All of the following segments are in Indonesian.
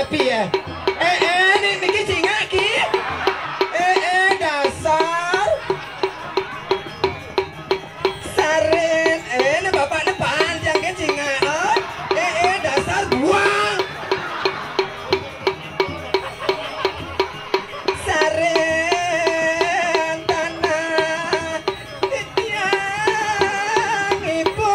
piye? Niki singa ki. Dasar. Saren, ini bapaknya panjang ke singa. Dasar buang. Saren tanah tiang ibu.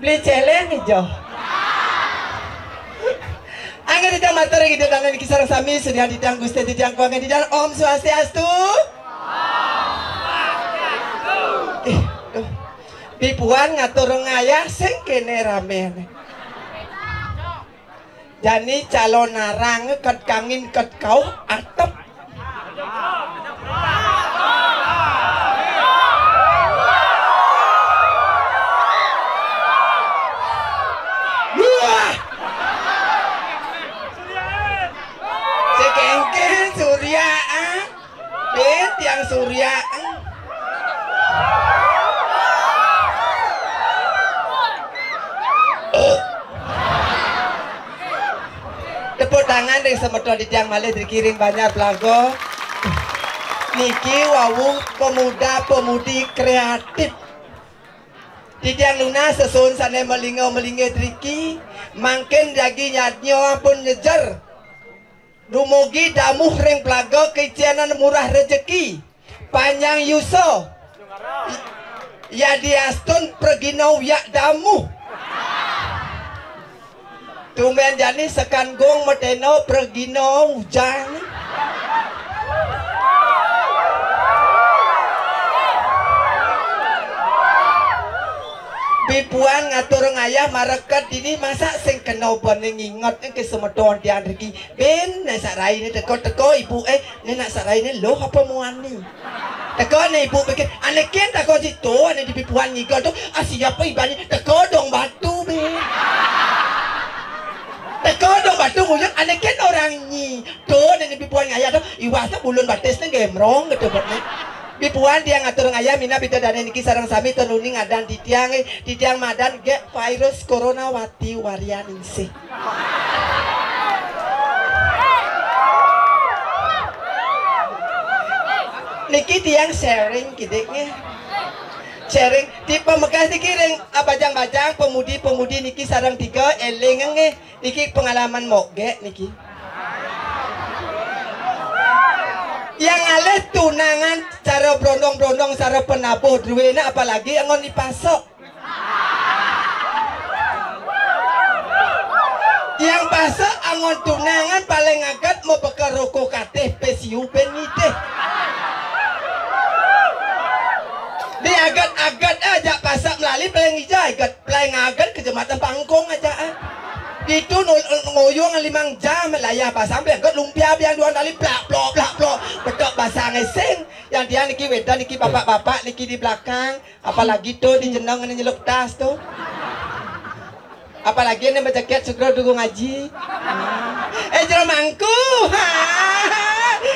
Beli celeng hijau. Angin tidak materi gitu dan niki sareng sami sedang didang Gusti didang kuangan didang Om Swastiastu. Pipuan ngatur ngayah sing kene rame. Jani calon narang ket kangin ket kau atep. Yang surya tepuk tangan dari semedot di tiang malih dikirim banyak pelago niki wawu pemuda-pemudi kreatif di tiang luna sesun sana melingau-melingit riki mangkin jagi nyatnyo pun nyejer Dumugi damuh ring pelago kecianan murah rezeki panjang yuso ya diastun perginau yak damuh tumben jani sekan gong meteno perginau hujan Pipuan ngatur ngayah mareket ini masa sing kena bening ingat ke semedon tiang riki ben nak sarai ni teko ibu ni nak sarai ni loh apa muani teko ni ibu pikir anekin teko situ ane di pipuan ngigal tu siapa ibani teko dong batu ben teko dong batu nguyang anekin orang ni tu ni pipuan ngayah tu iwasa bulun batis ni gemrong gitu buat ni Pipuan dia ngatur ngayah mina bida dan niki sarang sami tenuni ngadan di tiang madan ge virus corona wati warian insi. Niki tiang sharing kideknya. Sharing di pemegas niki ring bajang-bajang pemudi niki sarang tiga eling niki pengalaman moge niki. Yang alih tunangan cara brondong-brondong cara penabuh duwena apalagi angon dipasok yang pasok angon tunangan paling agak mau bekal rokok kateh pesiu beniteh di agak aja pasak melalui paling hijau paling agak ke jembatan Pangkong aja itu ngoyong 5 jam layah pasang belakang lumpia biang 2 kali plak betok pasang eseng yang dia niki wedan niki bapak-bapak niki di belakang apalagi tuh di jenang nyeluk tas tuh Apalagi yang berjaket sugro dukung ngaji. Jero mangku.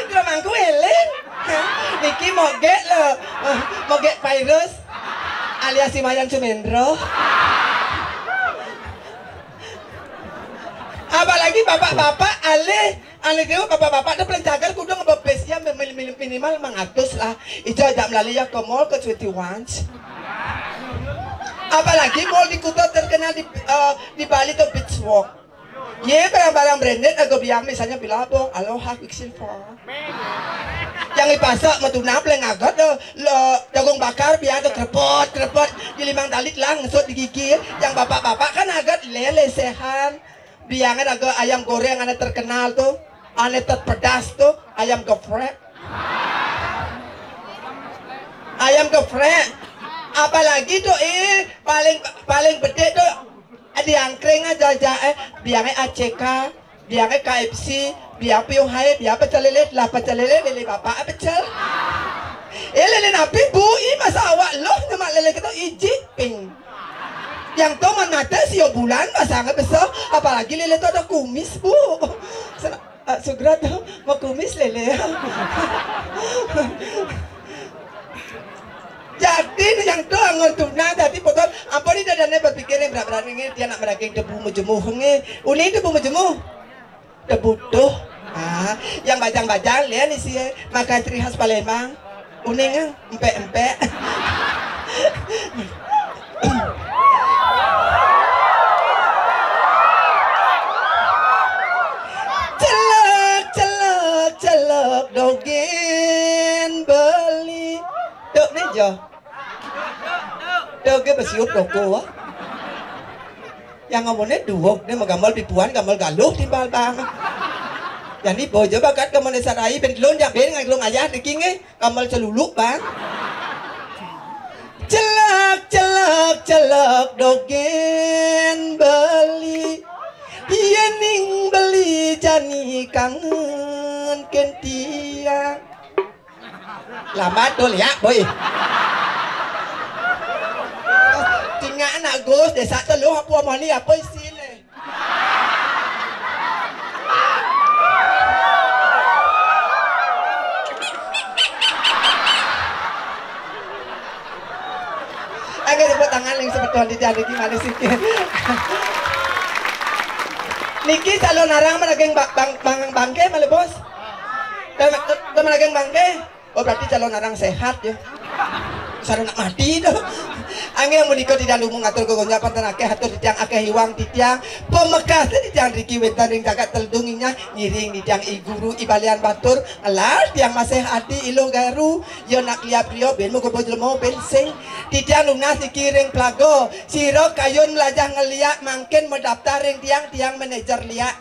Jero mangku Helen. Niki mogek lo. Mogek virus alias Simayan Sumendro. Apalagi bapak-bapak ale dewa bapak-bapak itu pelencakan kudu ngebebes ya minimal 500 lah. Itu ajak melalui ya ke mall ke 21. Apalagi mall di Kuta terkenal di Bali tuh Beach Walk. Ye barang-barang branded agak biang misalnya Billabong, Aloha, Quicksilver. Yang dipasak matuna pleng agak lo jagung bakar biar tuh krepot di 5 talit lah ngesot di gigi. Yang bapak-bapak kan agak lelesehan. Biangnya agak ayam goreng ane terkenal tuh, ane terpedas tuh ayam geprek. Ayam geprek. Apalagi tuh paling gede tuh di angkring aja biangnya ACK, biangnya KFC, biang piung hai, biang pecel lele, lah pecel lele bapak pecel. Lele napi bu, masa awak loh nyemak lele kita ijiping. Yang tuh mata sio bulan sangat besar, apalagi lele tuh ada kumis bu. Sugra tuh mau kumis lele. Jadi yang tuh angol tuna tadi potong apa ni dadane berpikir yang berat-berat ini dia nak meraging debu mejemuh nge. Uni debu mejemuh. Debu tuh. Yang bajang-bajang lihat ni sih makan ciri khas Palembang. Uni nge empek-empek. Celok dogen beli. Dok ni jo. Dok ke bersiup doko. Yang ngomongnya duok ni magamal pipuan gamal galuh timbal bang. Jadi bojo bakat kamu nesarai ben lon yang ben ngai lon ayah diking kamal celuluk bang. Celak dogen beli. Iening beli jani kangen kentia. Lama tuh lihat boy. Tinggal anak Gus desa Teluh apa mani apa sini. Agak tepuk tangan yang sebetulnya di jari gimana sih? Niki calon narang menageng bangke malah bos. Menageng bangke. Oh berarti calon narang sehat ya. Sarana nak mati dah. Angin yang menikah tidak lumung atur gogonya pantan akeh atur ditiang akeh hiwang ditiang pemekas ditiang riki wetan ring jagat teldunginya ngiring ditiang iguru ibalian batur alas tiang masih hati ilo garu yo nak liap rio ben mo ko bojlemo bensing ditiang lunas dikiring plago siro kayun melajah ngeliak mangkin mendaftar ring tiang manajer liak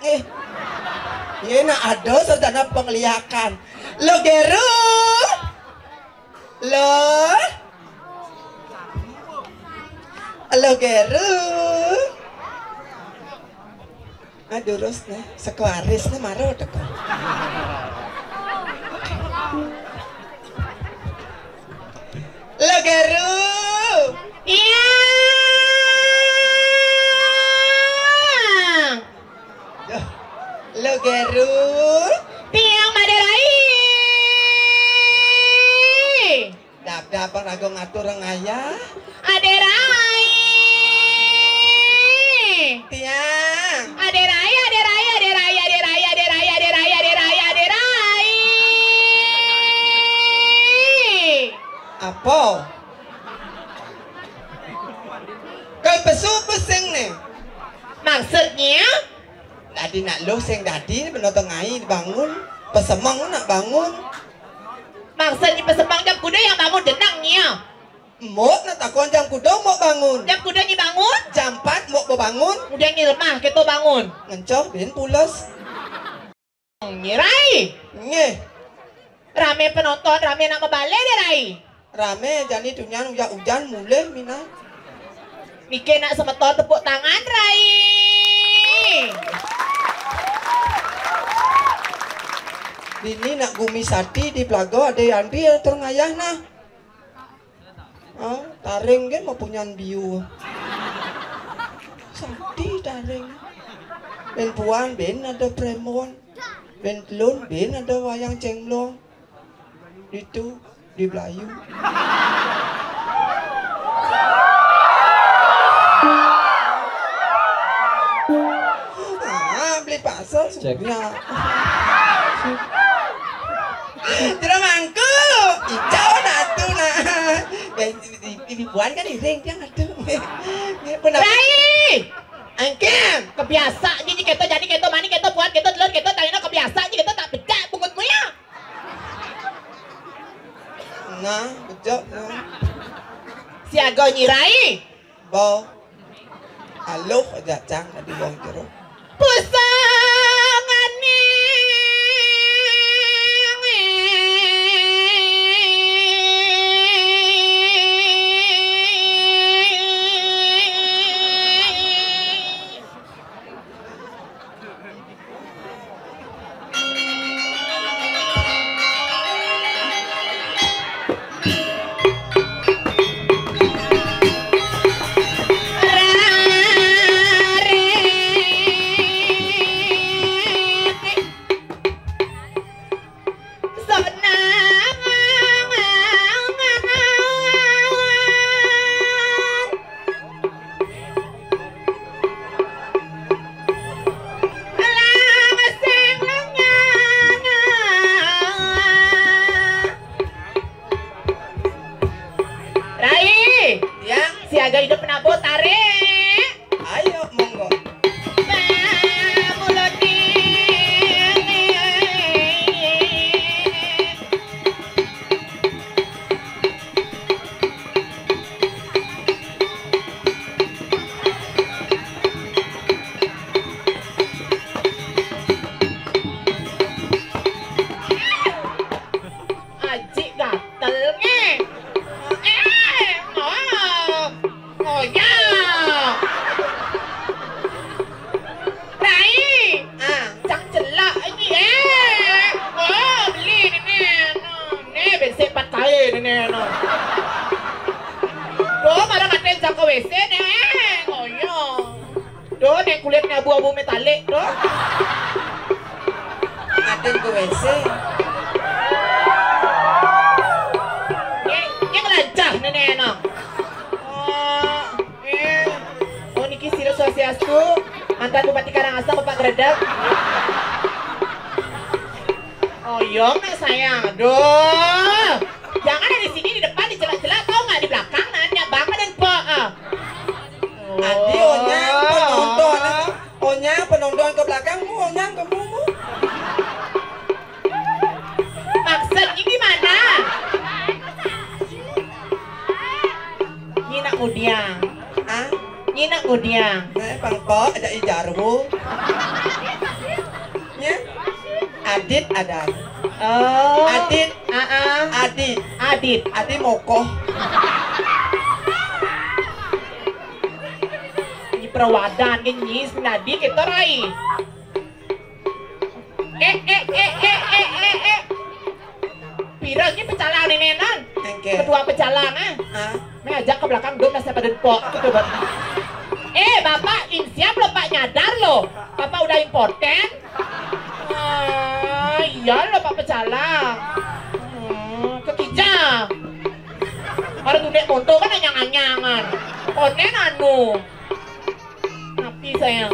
ye nak ada serdana pengliakan lo geru lo halo Geru. Aduh terus nih, sekuaris nih marah teko. Halo Geru. Iya. Halo Geru. Tiang Maderai. Dap rago ngatur ngaya. Aderai. Tiang. Aderai. Apa? Kau pesu pusing nih. Maksudnya? Tadi nak lo sing tadi penonton ngai dibangun. Pesemang nak bangun. Maksudnya pesembang jam kuda yang bangun denangnya. Mok nak takon jam kuda mau bangun. Jam kuda ni bangun? Jam 4 mau bangun. Udah ni lemah kita bangun. Ngencok bin pulas. Nyirai. Nge. Rame penonton, rame nak ngebalik deh Rai. Rame jadi dunia hujan mulai mina. Mikir nak semeton tepuk tangan Rai. Dini nak gumi sati di Pelago ada yang dia terngayah nah. Oh, taring kan mau punya biu. sakti taring. Ben puan ben ada premon. Ben telun ben ada wayang cengblong. Itu di Belayu. Beli pasar sebenarnya. Jero mangku, hijau natu nah. Ibu puan kan iring dia ngadu. Rai! Angkem, kebiasa gini kita jadi kita mani kita buat kita telur kita tanya kebiasa aja kita tak pecah bungkutmu ya. Nah, betul. Siaga nyirai. Bo. Halo, aja cang di bawah jero. Pusangane. Siaga hidup penabut tarik. Ayo monggo. Aji gatelnya. Ke WC nih, ngoyo. Doh, nih kulitnya abu-abu metalik, doh. Aden ke WC. Ini ngelancah nenek enak. Oh, niki Siro Swastiastu, mantan Bupati Karangasem Bapak Gredeg. Oh, yong nih sayang, aduh. Jangan ada di sini di depan di celah-celah, tau nggak di belakang nanya banget dan po. Adi onyang penonton ke belakangmu, onyang ke mumu. Maksudnya gimana? Nyinak ngudiang. Ah, Nyinak ngudiang. nah pangpo ada ijarwo. Ya, Adit ada. Oh. Adit, Adit. Adit mokoh. Perawadan ini nadi kita rai. Pirangnya pecalang ini nenan. Ketua pecalang Me ajak ke belakang dong nasi pada dempok gitu kan. Bapak insiap lo Pak nyadar lo. Bapak udah impoten. Iya lo Pak pecalang. Kekijang. Orang tuh dek monto kan anyang-anyangan. Onen anu. Tapi sayang.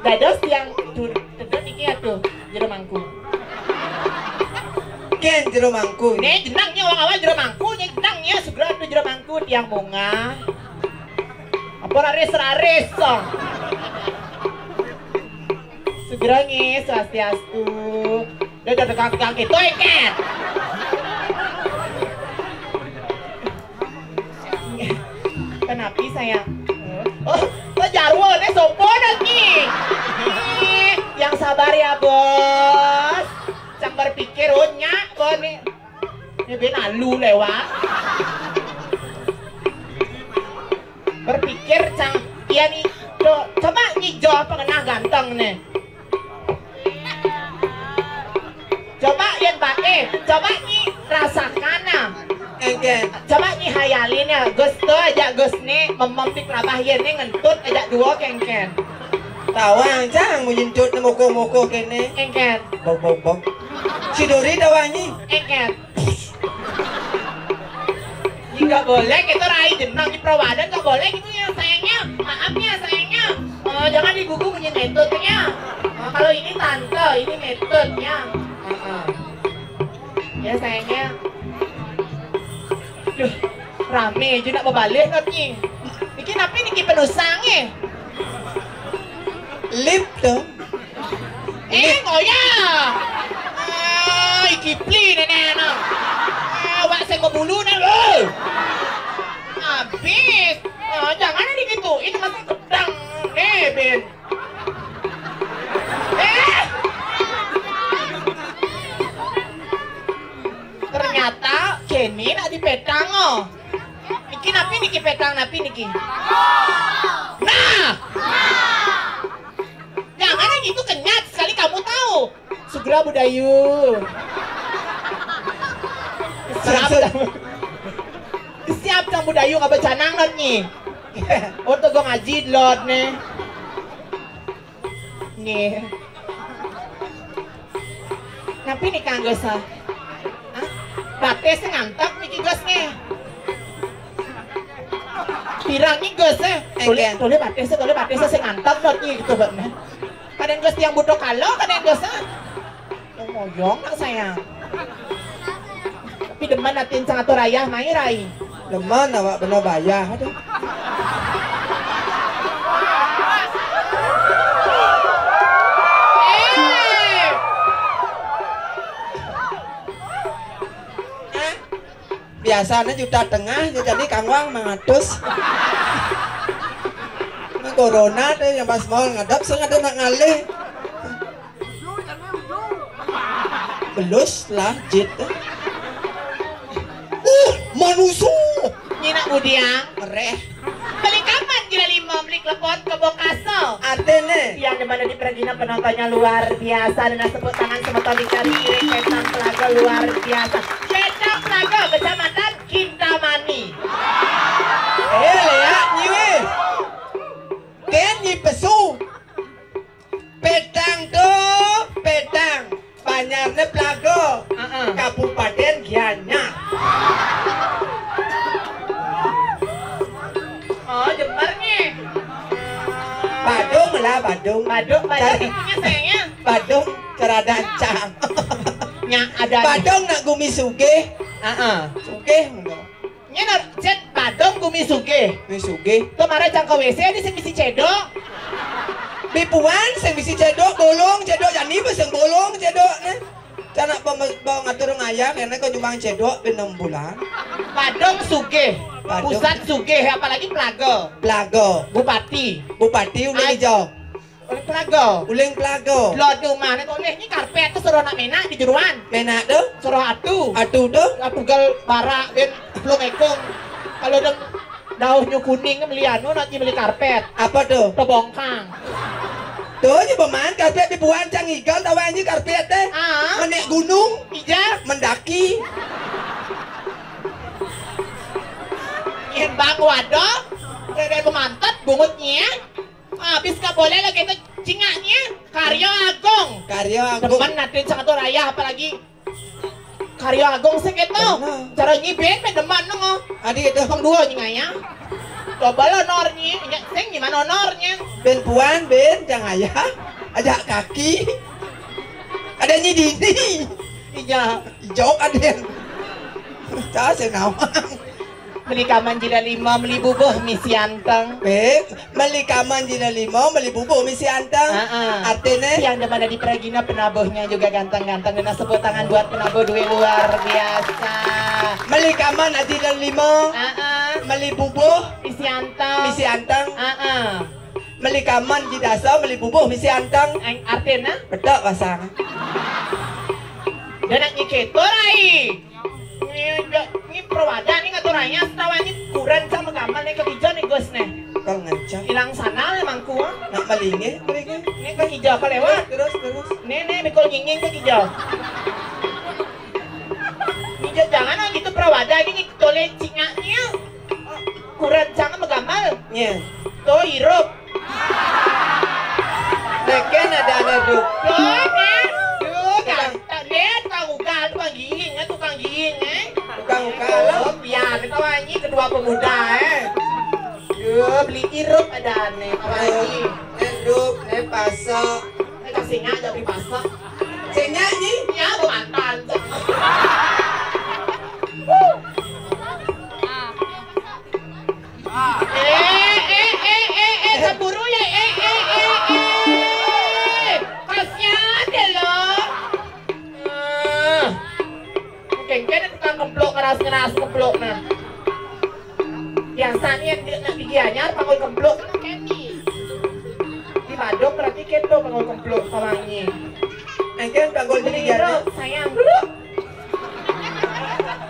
Dados yang dedon iki atuh jero mangku. Ken jero mangku. Nih jenangnya orang awal jero mangku, nih jenangnya segera atuh jero mangku tiang bunga. Apa raris. Segera nih swastiastu. Dia udah tegang itu ikan. Kenapa sayang? Oh, jarwo ini sopo lagi. Yang sabar ya bos. Cang berpikir nyak bos nih. Ini benalu lewat. Berpikir cang iya nih. Coba nyijo pengenah ganteng nih. Coba yang baik, coba nih rasakan nah. Engken. Coba nyi hayalin ya, Gus tuh aja Gus nih memempik labah yen nih ngentut aja dua kengken. Tawang cang mau jencut moko-moko kene. Engken. Bok. Si Dori tawangi. Engken. Nggak boleh gitu rai jenang di perawadan nggak boleh gitu ya sayangnya. Maaf ya sayangnya. Jangan diguguk punya metodenya. Kalau ini tante, ini metodenya. Ya sayangnya. Duh, rame aja nak berbalik nanti. Niki napi niki penusangnya. Lip tuh. Ngoya. Iki pli nenek anak. Wak saya kebulu nih lo. Habis. Jangan digituin masih gedang. Ben. Ternyata Kenny nak dipetang oh. Niki napi niki petang napi niki. Nah. Jangan gitu kenyat sekali kamu tahu. Segera Budayu. Siap Kang Budayu nggak bercanang lot nih. Untuk gue ngaji lot nih. Nih. Napi nih Kang Gus ah. Bates ngantak nih Gus nih. Pirang nih Gus Toleh bates saya ngantak lot nih gitu banget. Kadang Gus yang butuh kalau kadang Gus yang moyong nak sayang. Tapi deman natin sa ato raya, may ray. Deman awak benar bayar aduh. Biasanya juta tengah jadi kangwang mengatus. Ini corona deh yang pas mau ngadap sengaja nak ngalih. Belus lah jit. Manusu. Nina Budiang. Mereh. Beli kapan gila 5 beli klepot ke Bokaso. Artene. Yang dimana di Peragina penontonnya luar biasa dengan sebut tangan semeton dikari Petang Pelaga luar biasa. Petang Pelaga Kecamatan Kintamani. Lea nyi. Ken nyi pesu. Petang tuh petang. Banyarnya Pelago. Kabupaten Gianyar. Oh, Jembernya. Badung lah, Badung. Badung punya sayangnya. Badung cerada cang. Nya ada. Badung nak gumi sugih. Sugih enggak. Nya nak cet Badung gumi sugih. Gumi sugih. Kemarin cang ke WC di sing bisi cedok. Bipuan sing bisi cedok bolong, cedok jani beseng bolong cedok ne. Cana bawa ngatur ngayah karena kau nyumbang cedok 6 bulan. Badung sugih. Badung. Pusat sugih apalagi Pelago. Pelago. Bupati Uling hijau. Oleh Pelago. Uling Pelago. Lo rumah nih toleh ini karpet tuh suruh nak menak di jeruan. Menak tuh? Suruh atu. Atu tuh? Atu gal bara ben belum ekong. Kalau deng daunnya kuning melianu nanti beli karpet. Apa tuh? Tebongkang. Tuh ini pemain karpet dibuang cang igal tahu ini karpet teh. Menek gunung. Ija. Mendaki. Yang bang wadah. Dari pemantat bungutnya. Habis gak boleh lagi itu cingaknya. Karya Agung. Karya Agung. Teman natin sa kato raya apalagi. Karya Agung sakit no. Cara nyibin may deman no. Adi itu. Pang dua nyingaya. Coba lo nornya. Sing gimana nornya. Ben puan ben jangan ayah. Ajak kaki. Ada nyi dini. Iya. Jok ada yang. Cah senawang. Beli kaman jila 5 beli bubuh misi anteng. Beli kaman jila 5 beli bubuh misi anteng. Artinya yang dimana di Peragina penabuhnya juga ganteng-ganteng dan sebut tangan buat penabuh duit luar biasa. Beli kaman jila 5 beli bubuh misi anteng. Misi anteng. Beli kaman jidasa beli bubuh misi anteng. Artinya betul pasang. Dan nak nyiketo rai. Ini perwadah nih ngaturannya setawa ini kurang sama gamal nih kehijau nih Gus nih. Kau ngancam. Hilang sana emang ku. Nak malinge, malinge. Ini kehijau apa lewat? Terus. Nih mikul nginging kehijau. Hijau jangan lah gitu perwadah ini toleh boleh cingaknya. Kurang jangan megamal. Nya. Tuh hirup. Leken ada hirup. Tuh kan lihat tukang ugal tukang giing Tukang ugal. Biar kita wangi kedua pemuda beli hirup ada aneh wangi. Hirup, pasok. Kasih nggak beli pasok. Sinyak ni? Ya mantan. Cemburu ya kasihan deh lo. Kengken tukang kemplok ngeras kemplok nah. Biasanya nak digianyar panggul kemplok kan Kenny. Di Badung berarti kendo panggul kemplok kawangi. Engken panggul Beli digianyar. hirup sayang dulu.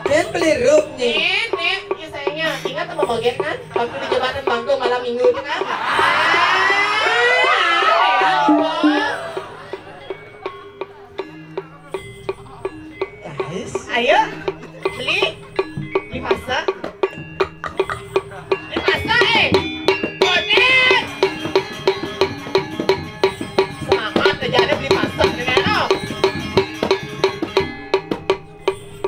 Ken beli hirup ni. Nek, ya sayangnya ingat sama bagian kan? Waktu di jembatan Bangkong malam minggu itu kan? Guys, Ayo, beli masak. Beli masak Bonet. Semangat aja beli masak nih Neno.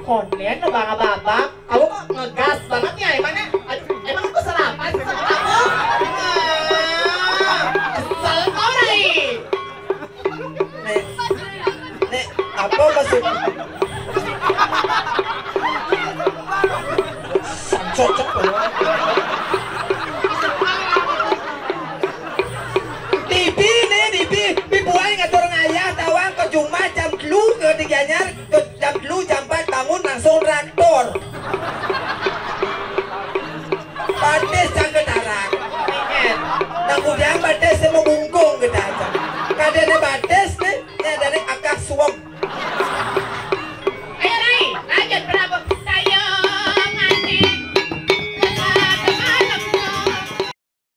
Konen lo bang-abang, kamu kok ngegas banget ya emangnya? Aduh, emang aku salah apa sih sama kamu? Kesel kau nih. Nek, apa maksud? Cocok banget. Tipi buang ngatur ngayah tawang ke cuma jam telu ke diganyar ke jam telu jam 4 bangun langsung traktor. Batis jang ke darat. Nang udang batis semua bungkung ke darat. Kadang batis